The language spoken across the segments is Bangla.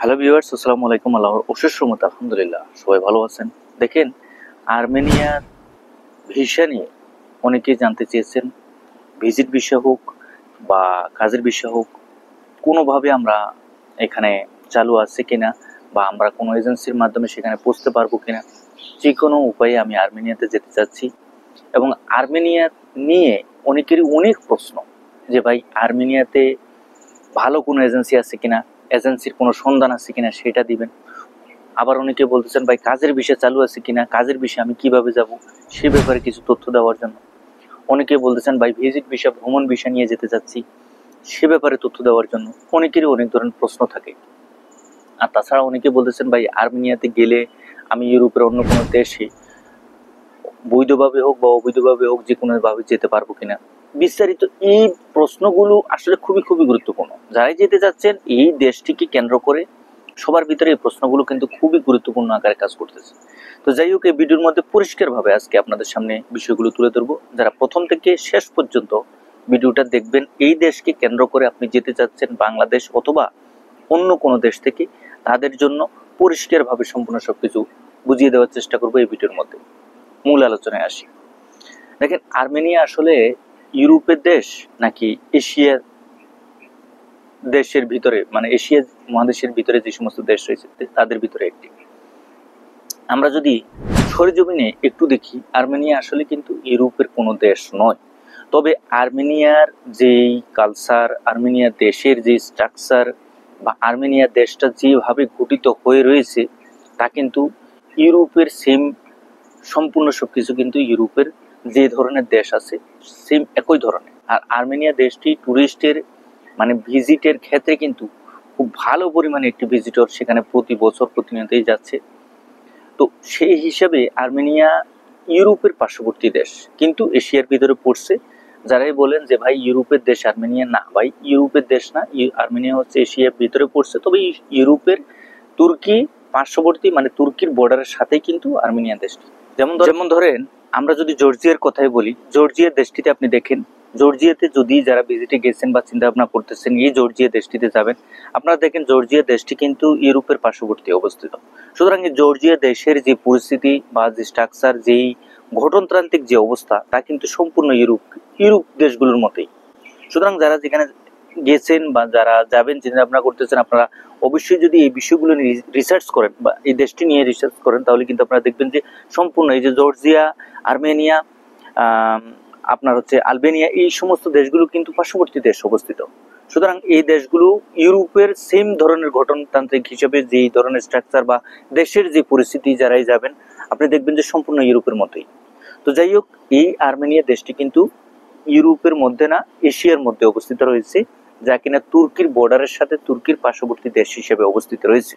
হ্যালো ভিউয়ার্স, আসসালামু আলাইকুম। আল্লাহর অশেষ রহমত, আলহামদুলিল্লাহ সবাই ভালো আছেন। দেখেন, আর্মেনিয়ার ভিসা নিয়ে অনেকেই জানতে চেয়েছেন। ভিজিট ভিসা হোক বা কাজের ভিসা হোক, কোনোভাবে আমরা এখানে চালু আছে কিনা বা আমরা কোনো এজেন্সির মাধ্যমে সেখানে পৌঁছতে পারবো কিনা, যে কোনো উপায়ে আমি আর্মেনিয়াতে যেতে চাচ্ছি। এবং আর্মেনিয়া নিয়ে অনেকেরই অনেক প্রশ্ন যে ভাই, আর্মেনিয়াতে ভালো কোনো এজেন্সি আছে কিনা, এজেন্সির কোনো সন্ধান আছে কিনা সেটা দিবেন। আবার অনেকে বলতেছেন ভাই, কাজের বিষয় চালু আছে কিনা, কাজের বিষয়ে আমি কিভাবে যাব সে ব্যাপারে কিছু তথ্য দেওয়ার জন্য। অনেকে বলতেছেন ভাই, ভিজিট বিষয়, ভ্রমণ বিষয় নিয়ে যেতে চাচ্ছি, সে ব্যাপারে তথ্য দেওয়ার জন্য। অনেকেরই অনেক ধরনের প্রশ্ন থাকে। আর তাছাড়া অনেকে বলতেছেন ভাই, আর্মেনিয়াতে গেলে আমি ইউরোপের অন্য কোনো দেশে বৈধভাবে হোক বা অবৈধভাবে হোক যে কোনো ভাবে যেতে পারবো কিনা। বিস্তারিত এই প্রশ্নগুলো আসলে খুবই খুবই গুরুত্বপূর্ণ। যারাই যেতে যাচ্ছেন এই দেশটিকে কেন্দ্র করে সবার ভিতরে এই প্রশ্নগুলো কিন্তু খুবই গুরুত্বপূর্ণ আকারে কাজ করতেছে। তো যাই হোক, এই ভিডিওর মধ্যে পরিষ্কারভাবে আজকে আপনাদের সামনে বিষয়গুলো তুলে ধরবো। যারা প্রথম থেকে শেষ পর্যন্ত ভিডিওটা দেখবেন, এই দেশকে কেন্দ্র করে আপনি যেতে চাচ্ছেন বাংলাদেশ অথবা অন্য কোনো দেশ থেকে, তাদের জন্য পরিষ্কারভাবে সম্পূর্ণ সবকিছু বুঝিয়ে দেওয়ার চেষ্টা করবো এই ভিডিওর মধ্যে। মূল আলোচনায় আসি। দেখেন, আর্মেনিয়া আসলে ইউরোপের দেশ নাকি এশিয়ার দেশের ভিতরে, মানে এশিয়া মহাদেশের ভিতরে যে সমস্ত দেশ রয়েছে তাদের ভিতরে একটি। আমরা যদি সরেজমিনে একটু দেখি, আর্মেনিয়া আসলে কিন্তু ইউরোপের কোনো দেশ নয়। তবে আর্মেনিয়ার যেই কালচার, আর্মেনিয়া দেশের যে স্ট্রাকচার বা আর্মেনিয়া দেশটা যেভাবে গঠিত হয়ে রয়েছে, তা কিন্তু ইউরোপের সেম, সম্পূর্ণ সবকিছু কিন্তু ইউরোপের যে ধরনের দেশ আছে সেম একই ধরনের। আর আর্মেনিয়া দেশটি টুরিস্টের, মানে ভিজিটের ক্ষেত্রে কিন্তু খুব ভালো পরিমাণে একটি ভিজিটর সেখানে প্রতি বছর প্রতিনিয়তই যাচ্ছে। তো সেই হিসাবে আর্মেনিয়া ইউরোপের পার্শ্ববর্তী দেশ, কিন্তু এশিয়ার ভিতরে পড়ছে। যারাই বলেন যে ভাই ইউরোপের দেশ আর্মেনিয়া, না ভাই, ইউরোপের দেশ না, আর্মেনিয়া হচ্ছে এশিয়ার ভিতরে পড়ছে। তবে ইউরোপের তুর্কি পার্শ্ববর্তী, মানে তুর্কির বর্ডারের সাথেই কিন্তু আর্মেনিয়া দেশটি। যেমন ধরেন, আমরা যদি জর্জিয়ার কথাই বলি, জর্জিয়া দেশটিতে আপনি দেখেন, জর্জিয়াতে যদি যারা ভিজিটে গেছেন বা চিন্তা ভাবনা করতেছেন এই জর্জিয়া দেশটিতে যাবেন, আপনারা দেখেন জর্জিয়া দেশটি কিন্তু ইউরোপের পার্শ্ববর্তী অবস্থিত। সুতরাং এই জর্জিয়া দেশের যে পরিস্থিতি বা যে স্ট্রাকচার, যেই গঠনতান্ত্রিক যে অবস্থা, তা কিন্তু সম্পূর্ণ ইউরোপ দেশগুলোর মতোই। সুতরাং যারা যেখানে গেছেন বা যারা যাবেন চিন্তা ভাবনা করতেছেন, আপনারা অবশ্যই যদি এই বিষয়গুলো নিয়ে রিসার্চ করেন বা এই দেশটি নিয়ে রিসার্চ করেন, তাহলে কিন্তু আপনারা দেখবেন যে সম্পূর্ণ এই যে জর্জিয়া, আর্মেনিয়া, আপনার হচ্ছে আলবেনিয়া, এই সমস্ত দেশগুলো কিন্তু পার্শ্ববর্তী দেশ অবস্থিত। সুতরাং এই দেশগুলো ইউরোপের সেম ধরনের গঠনতান্ত্রিক হিসেবে যেই ধরনের স্ট্রাকচার বা দেশের যে পরিস্থিতি, যারাই যাবেন আপনি দেখবেন যে সম্পূর্ণ ইউরোপের মতোই। তো যাই হোক, এই আর্মেনিয়া দেশটি কিন্তু ইউরোপের মধ্যে না, এশিয়ার মধ্যে অবস্থিত রয়েছে, যা কিনা তুর্কির বর্ডারের সাথে তুর্কির পার্শ্ববর্তী দেশ হিসেবে অবস্থিত রয়েছে।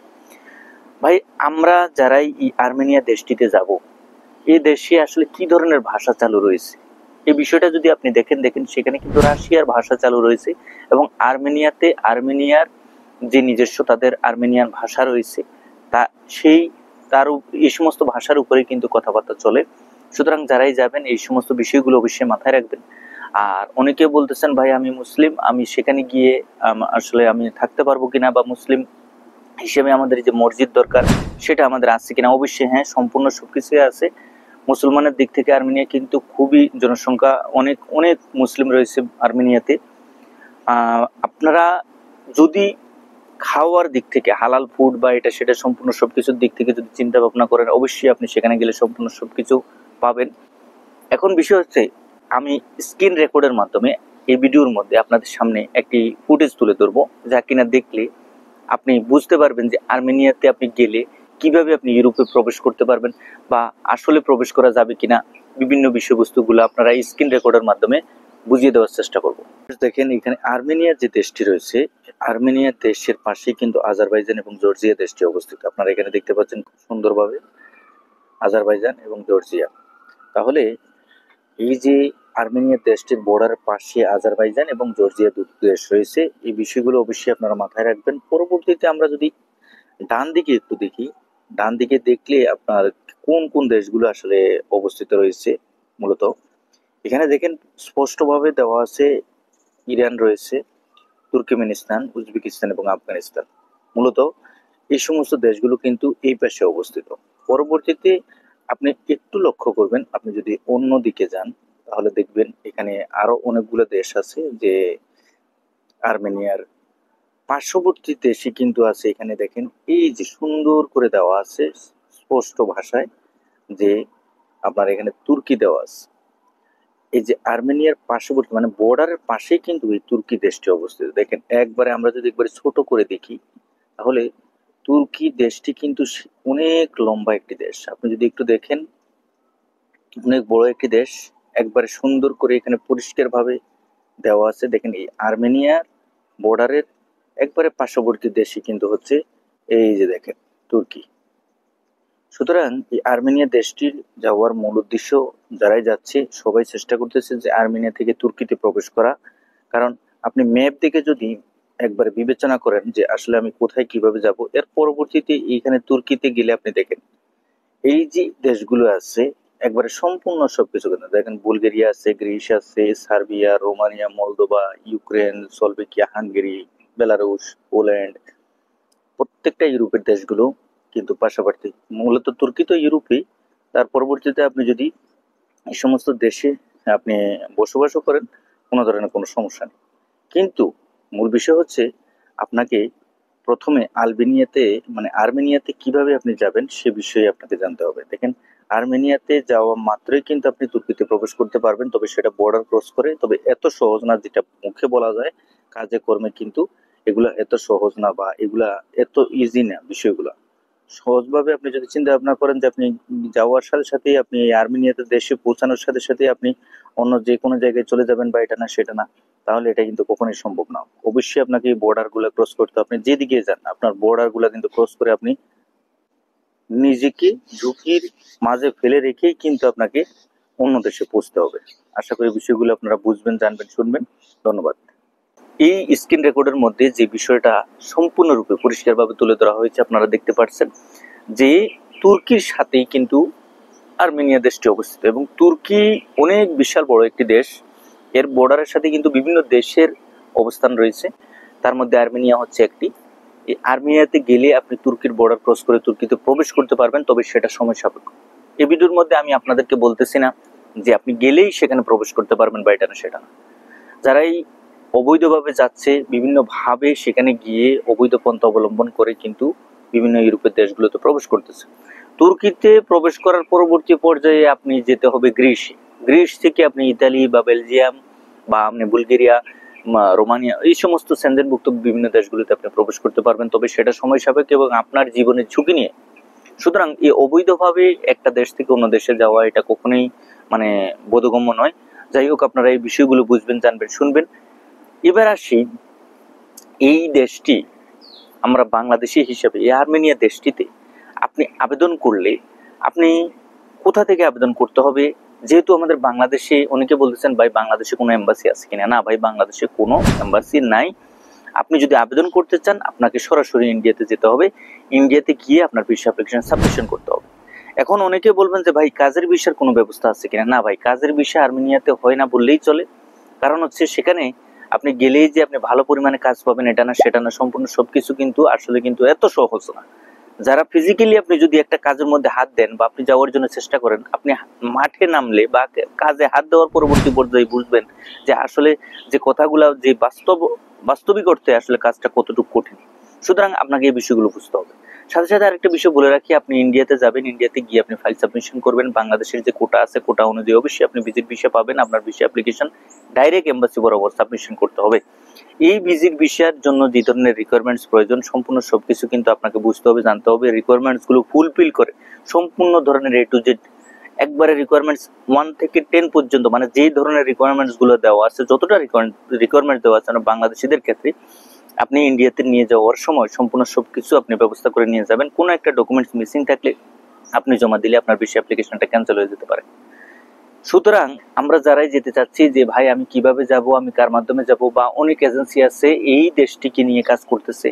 ভাই, আমরা যারাই এই আর্মেনিয়া দেশটিতে যাব, এই দেশে আসলে কি ধরনের ভাষা চালু রয়েছে এই বিষয়টা যদি আপনি দেখেন সেখানে কিন্তু রাশিয়ার ভাষা চালু রয়েছে। এবং আর্মেনিয়াতে আর্মেনিয়ার যে নিজস্ব তাদের আর্মেনিয়ান ভাষা রয়েছে, তা সেই তার এই সমস্ত ভাষার উপরে কিন্তু কথাবার্তা চলে। সুতরাং যারাই যাবেন এই সমস্ত বিষয়গুলো অবশ্যই মাথায় রাখবেন। আর অনেকে বলতেছেন ভাই, আমি মুসলিম, আমি সেখানে গিয়ে আসলে আমি থাকতে পারবো কিনা, বা মুসলিম হিসেবে আমাদের যে মসজিদ দরকার সেটা আমাদের আছে কিনা। অবশ্যই হ্যাঁ, সম্পূর্ণ সবকিছুই আছে। মুসলমানের দিক থেকে আর্মেনিয়া কিন্তু খুবই জনসংখ্যা অনেক অনেক মুসলিম রয়েছে আর্মেনিয়াতে। আপনারা যদি খাওয়ার দিক থেকে হালাল ফুড বা এটা সেটা সম্পূর্ণ সবকিছুর দিক থেকে যদি চিন্তা ভাবনা করেন, অবশ্যই আপনি সেখানে গেলে সম্পূর্ণ সবকিছু পাবেন। এখন বিষয় হচ্ছে, আমি স্ক্রিন রেকর্ডের মাধ্যমে এই ভিডিওর মধ্যে আপনাদের সামনে একটি ফুটেজ তুলে ধরবো, যা কিনা দেখলে আপনি বুঝতে পারবেন যে আর্মেনিয়াতে আপনি গেলে কিভাবে আপনি ইউরোপে প্রবেশ করতে পারবেন বা আসলে প্রবেশ করা যাবে কিনা। বিভিন্ন বিষয়বস্তুগুলো আপনারা স্ক্রিন রেকর্ডের মাধ্যমে বুঝিয়ে দেওয়ার চেষ্টা করব। দেখেন, এখানে আর্মেনিয়ার যে দেশটি রয়েছে, আর্মেনিয়ার দেশের পাশেই কিন্তু আজারবাইজান এবং জর্জিয়া দেশটি অবস্থিত। আপনারা এখানে দেখতে পাচ্ছেন খুব সুন্দরভাবে আজারবাইজান এবং জর্জিয়া। তাহলে এই যে আর্মেনিয়ার দেশটির বর্ডারের পাশে আজারবাইজান এবং জর্জিয়া দুটি দেশ রয়েছে, এই বিষয়গুলো অবশ্যই আপনারা মাথায় রাখবেন। পরবর্তীতে আমরা যদি ডান দিকে একটু দেখি, ডান দিকে দেখলে আপনার কোন কোন দেশগুলো আসলে অবস্থিত রয়েছে। মূলত এখানে দেখেন স্পষ্টভাবে দেওয়া আছে, ইরান রয়েছে, তুর্কমেনিস্তান, উজবেকিস্তান এবং আফগানিস্তান। মূলত এই সমস্ত দেশগুলো কিন্তু এই পাশে অবস্থিত। পরবর্তীতে আপনি একটু লক্ষ্য করবেন, আপনি যদি অন্য দিকে যান তাহলে দেখবেন এখানে আরো অনেকগুলো দেশ আছে যে আর্মেনিয়ার পার্শ্ববর্তী দেশে কিন্তু আছে। এখানে দেখেন এই যে সুন্দর করে দেওয়া আছে স্পষ্ট ভাষায় যে আপনার এখানে তুর্কি দেওয়া আছে। এই যে আর্মেনিয়ার পার্শ্ববর্তী মানে বর্ডারের পাশেই কিন্তু এই তুর্কি দেশটি অবস্থিত। দেখেন একবারে আমরা যদি একবারে ছোট করে দেখি তাহলে তুর্কি দেশটি কিন্তু অনেক লম্বা একটি দেশ। আপনি যদি একটু দেখেন অনেক বড় একটি দেশ, একবারে সুন্দর করে এখানে পরিষ্কার ভাবে দেওয়া আছে। দেখেন এই আর্মেনিয়ার বর্ডারের একবারে পার্শ্ববর্তী দেশই কিন্তু হচ্ছে এই যে দেখেন তুর্কি। সুতরাং এই আর্মেনিয়া দেশটির যাওয়ার মূল উদ্দেশ্য যারাই যাচ্ছে সবাই চেষ্টা করতেছে যে আর্মেনিয়া থেকে তুর্কিতে প্রবেশ করা। কারণ আপনি ম্যাপ দেখে যদি একবার বিবেচনা করেন যে আসলে আমি কোথায় কিভাবে যাব, এর পরবর্তীতে এইখানে তুর্কিতে গেলে আপনি দেখেন এই যে দেশগুলো আছে একবারে সম্পূর্ণ সবকিছু কিন্তু দেখেন, বুলগেরিয়া আছে, গ্রিস আছে, Serbia, Romania, Moldova, Ukraine, Slovakia, Hungary, Belarus, Poland, প্রত্যেকটা ইউরোপের দেশগুলো কিন্তু পাশাপাশি। মূলত তুর্কি তো ইউরোপেই। তার পরবর্তীতে আপনি যদি এই সমস্ত দেশে আপনি বসবাসও করেন কোনো ধরনের কোনো সমস্যা নেই। কিন্তু মূল বিষয় হচ্ছে আপনাকে প্রথমে আলবেনিয়াতে মানে আর্মেনিয়াতে কিভাবে আপনি যাবেন সে বিষয়ে আপনাকে জানতে হবে। দেখেন আর্মেনিয়াতে যাওয়া মাত্রই কিন্তু আপনি তুর্কিতে প্রবেশ করতে পারবেন, তবে সেটা বর্ডার ক্রস করে। তবে এত সহজ না যেটা মুখে বলা যায়, কাজে কর্মে কিন্তু এগুলা এত সহজ না বা এগুলা এত ইজি না। বিষয়গুলা সহজভাবে আপনি যদি চিন্তা ভাবনা করেন যে আপনি যাওয়ার সাথে সাথেই আপনি আর্মেনিয়াতে দেশে পৌঁছানোর সাথে সাথে আপনি অন্য যে কোনো জায়গায় চলে যাবেন বা এটা না সেটা না, তাহলে এটা কিন্তু কখনোই সম্ভব না। অবশ্যই আপনাকে বর্ডার গুলা ক্রস করতে, আপনি যেদিকে যান আপনার বর্ডার গুলা কিন্তু ক্রস করে আপনি নিজেকে ঝুঁকির মাঝে ফেলে রেখেই কিন্তু আপনাকে অন্য দেশে পৌঁছতে হবে। আশা করি বিষয়গুলো আপনারা বুঝবেন, জানবেন, শুনবেন। ধন্যবাদ। এই স্ক্রিন রেকর্ডের মধ্যে যে বিষয়টা সম্পূর্ণরূপে পরিষ্কারভাবে তুলে ধরা হয়েছে আপনারা দেখতে পাচ্ছেন যে তুর্কির সাথেই কিন্তু আর্মেনিয়া দেশটি অবস্থিত এবং তুর্কি অনেক বিশাল বড় একটি দেশ। এর বর্ডারের সাথে কিন্তু বিভিন্ন দেশের অবস্থান রয়েছে, তার মধ্যে আর্মেনিয়া হচ্ছে একটি। এই আর্মেনিয়াতে গেলে আপনি তুর্কির বর্ডার ক্রস করে তুর্কিতে প্রবেশ করতে পারবেন, তবে সেটা সময় সাপেক্ষ। এই ভিডিওর মধ্যে আমি আপনাদেরকে বলতেছি না যে আপনি গেলেই সেখানে প্রবেশ করতে পারবেন বা এটা না সেটা না। যারাই অবৈধভাবে যাচ্ছে বিভিন্ন ভাবে সেখানে গিয়ে অবৈধ পন্থা অবলম্বন করে কিন্তু বিভিন্ন ইউরোপের দেশগুলোতে প্রবেশ করতেছে। তুর্কিতে প্রবেশ করার পরবর্তী পর্যায়ে আপনি যেতে হবে গ্রিসে। গ্রিস থেকে আপনি ইতালি বা বেলজিয়াম বা আপনি বুলগেরিয়া, রোমানিয়া এই সমস্ত সেনজেনভুক্ত বিভিন্ন দেশগুলোতে আপনি প্রবেশ করতে পারবেন, তবে সেটা সময় সাপেক্ষ এবং আপনার জীবনের ঝুঁকি নিয়ে। সুতরাং এই অবৈধভাবে একটা দেশ থেকে অন্য দেশে যাওয়া এটা কখনোই মানে বোধগম্য নয়। যাই হোক, আপনারা এই বিষয়গুলো বুঝবেন, জানবেন, শুনবেন। এবার আসি এই দেশটি আমরা বাংলাদেশি হিসেবে এই আর্মেনিয়া দেশটিতে আপনি আবেদন করলে আপনি কোথা থেকে আবেদন করতে হবে। যেহেতু আমাদের বাংলাদেশে অনেকে বলতেছেন ভাই বাংলাদেশে কোনো এম্বাসি আছে কিনা, না ভাই বাংলাদেশে কোনো এম্বাসি নাই। আপনি যদি আবেদন করতে চান আপনাকে সরাসরি ইন্ডিয়াতে যেতে হবে, ইন্ডিয়াতে গিয়ে আপনার ভিসা অ্যাপ্লিকেশন সাবমিশন করতে হবে। এখন অনেকে বলবেন যে ভাই কাজের ভিসার কোনো ব্যবস্থা আছে কিনা, না ভাই কাজের ভিসা আর্মেনিয়াতে হয় না বললেই চলে। কারণ হচ্ছে সেখানে আপনি গেলেই যে আপনি ভালো পরিমাণে কাজ পাবেন এটা না সেটা না, সম্পূর্ণ সবকিছু কিন্তু আসলে কিন্তু এত সহজ না। যারা ফিজিক্যালি আপনি যদি একটা কাজের মধ্যে হাত দেন বা আপনি যাওয়ার জন্য চেষ্টা করেন, আপনি মাঠে নামলে বা কাজে হাত দেওয়ার পরবর্তী পর্যায়ে বুঝবেন যে আসলে যে কথাগুলো যে বাস্তবিক অর্থে আসলে কাজটা কতটুকু কঠিন। সুতরাং আপনাকে এই বিষয়গুলো বুঝতে হবে। সাথে সাথে আরেকটা বিষয় বলে রাখি, আপনি ইন্ডিয়াতে যাবেন, ইন্ডিয়াতে গিয়ে আপনি ফাইল সাবমিশন করবেন। বাংলাদেশের যে কোটা আছে কোটা অনুযায়ী অবশ্যই আপনি ভিজিট ভিসা পাবেন। আপনার ভিসা অ্যাপ্লিকেশন ডাইরেক্ট এম্বাসি বরাবর সাবমিশন করতে হবে। এই ভিজিট ভিসার জন্য যে ধরনের রিকোয়ারমেন্টস প্রয়োজন সম্পূর্ণ সবকিছু কিন্তু আপনাকে বুঝতে হবে, জানতে হবে। রিকোয়ারমেন্টস গুলো ফুলফিল করে সম্পূর্ণ ধরনের এ টু জেড একবারে রিকোয়ারমেন্টস 1 থেকে 10 পর্যন্ত মানে যে ধরনের রিকোয়ারমেন্টস গুলো দেওয়া আছে, যতটা রিকোয়ারমেন্ট দেওয়া আছে বাংলাদেশিদের ক্ষেত্রে আপনি ইন্ডিয়াতে নিয়ে যাওয়ার সময় সম্পূর্ণ সবকিছু আপনি ব্যবস্থা করে নিয়ে যাবেন। কোনো একটা ডকুমেন্টস মিসিং থাকলে আপনি জমা দিলে আপনার ভিসা অ্যাপ্লিকেশনটা ক্যান্সেল হয়ে যেতে পারে। সুতরাং আমরা যারাই যেতে চাচ্ছি যে ভাই আমি কিভাবে যাব, আমি কার মাধ্যমে যাব, বা অনেক এজেন্সি আছে এই দেশটিকে নিয়ে কাজ করতেছে,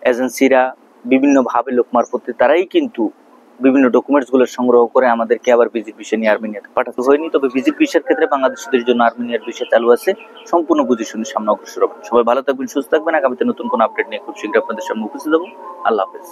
এজেন্সিরা বিভিন্ন ভাবে লোক মারফতে তারাই কিন্তু বিভিন্ন ডকুমেন্টস গুলো সংগ্রহ করে আমাদেরকে আবার ভিজিট ভিসা নিয়ে আর্মেনিয়াতে পাঠাতে হয়নি। তবে ভিজিট ভিসার ক্ষেত্রে বাংলাদেশিদের জন্য আর্মেনিয়ার ভিসা চালু আছে। সম্পূর্ণ বুঝে শুনে সামনে অগ্রসর হবেন। সবাই ভালো থাকবেন, সুস্থ থাকবেন। আগামীতে নতুন কোনো আপডেট নিয়ে খুব শীঘ্রই আপনাদের সামনে উপস্থিত হবো। আল্লাহ হাফেজ।